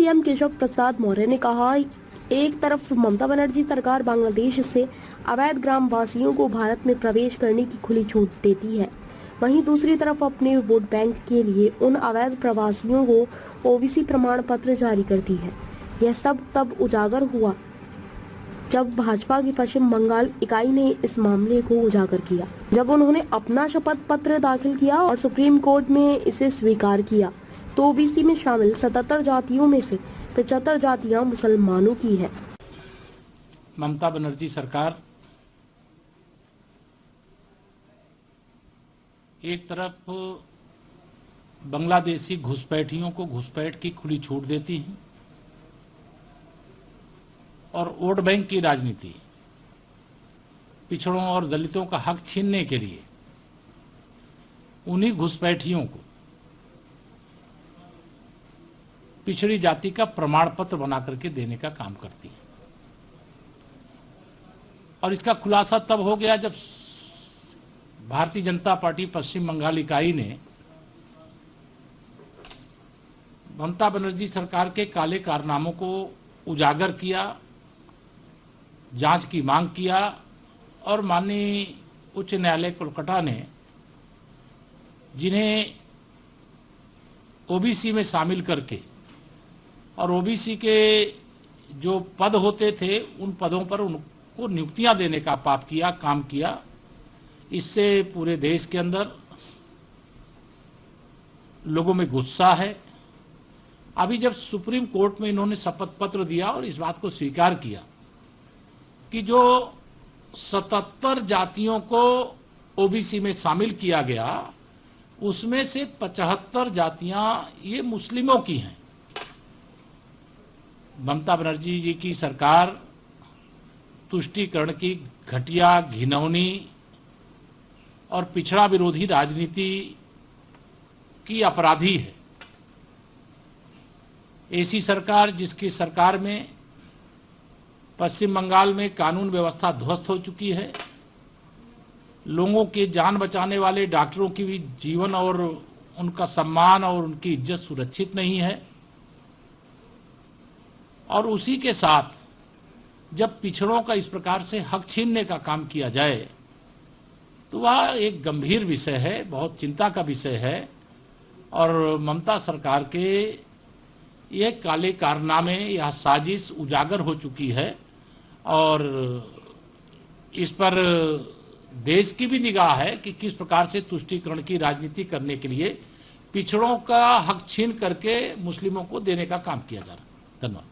CM Keshav Prasad Maurya ने कहा, एक तरफ ममता बनर्जी सरकार बांग्लादेश से अवैध ग्रामवासियों को भारत में प्रवेश करने की खुली छूट देती है, वहीं दूसरी तरफ अपने वोट बैंक के लिए उन अवैध प्रवासियों को ओबीसी प्रमाण पत्र जारी करती है। यह सब तब उजागर हुआ जब भाजपा की पश्चिम बंगाल इकाई ने इस मामले को उजागर किया, जब उन्होंने अपना शपथ पत्र दाखिल किया और सुप्रीम कोर्ट में इसे स्वीकार किया तो ओबीसी में शामिल 77 जातियों में से 75 जातियां मुसलमानों की है। ममता बनर्जी सरकार एक तरफ बांग्लादेशी घुसपैठियों को घुसपैठ की खुली छूट देती है और वोट बैंक की राजनीति, पिछड़ों और दलितों का हक छीनने के लिए उन्हीं घुसपैठियों को पिछड़ी जाति का प्रमाण पत्र बना करके देने का काम करती है। और इसका खुलासा तब हो गया जब भारतीय जनता पार्टी पश्चिम बंगाल इकाई ने ममता बनर्जी सरकार के काले कारनामों को उजागर किया, जांच की मांग किया और माननीय उच्च न्यायालय कोलकाता ने जिन्हें ओबीसी में शामिल करके और ओबीसी के जो पद होते थे उन पदों पर उनको नियुक्तियां देने का पाप किया, काम किया। इससे पूरे देश के अंदर लोगों में गुस्सा है। अभी जब सुप्रीम कोर्ट में इन्होंने शपथ पत्र दिया और इस बात को स्वीकार किया कि जो 77 जातियों को ओबीसी में शामिल किया गया उसमें से 75 जातियां ये मुस्लिमों की हैं। ममता बनर्जी जी की सरकार तुष्टीकरण की घटिया, घिनौनी और पिछड़ा विरोधी राजनीति की अपराधी है। ऐसी सरकार जिसकी सरकार में पश्चिम बंगाल में कानून व्यवस्था ध्वस्त हो चुकी है, लोगों की जान बचाने वाले डॉक्टरों की भी जीवन और उनका सम्मान और उनकी इज्जत सुरक्षित नहीं है। और उसी के साथ जब पिछड़ों का इस प्रकार से हक छीनने का काम किया जाए तो वह एक गंभीर विषय है, बहुत चिंता का विषय है। और ममता सरकार के ये काले कारनामे, यह साजिश उजागर हो चुकी है और इस पर देश की भी निगाह है कि किस प्रकार से तुष्टीकरण की राजनीति करने के लिए पिछड़ों का हक छीन करके मुस्लिमों को देने का काम किया जा रहा है। धन्यवाद।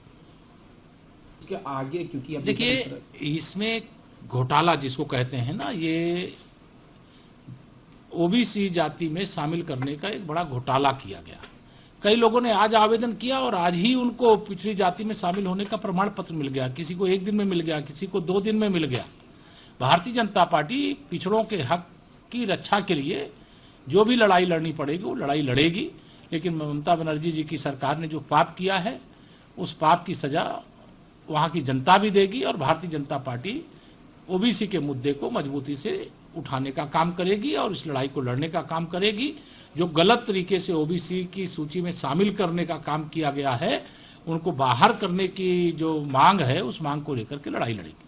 इसके आगे क्योंकि देखिए, इसमें घोटाला जिसको कहते हैं ना, ये ओबीसी जाति में शामिल करने का एक बड़ा घोटाला किया गया। कई लोगों ने आज आवेदन किया और आज ही उनको पिछड़ी जाति में शामिल होने का प्रमाण पत्र मिल गया। किसी को 1 दिन में मिल गया, किसी को 2 दिन में मिल गया। भारतीय जनता पार्टी पिछड़ों के हक की रक्षा के लिए जो भी लड़ाई लड़नी पड़ेगी वो लड़ाई लड़ेगी। लेकिन ममता बनर्जी जी की सरकार ने जो पाप किया है उस पाप की सजा वहाँ की जनता भी देगी और भारतीय जनता पार्टी ओबीसी के मुद्दे को मजबूती से उठाने का काम करेगी और इस लड़ाई को लड़ने का काम करेगी। जो गलत तरीके से ओबीसी की सूची में शामिल करने का काम किया गया है, उनको बाहर करने की जो मांग है उस मांग को लेकर के लड़ाई लड़ेगी।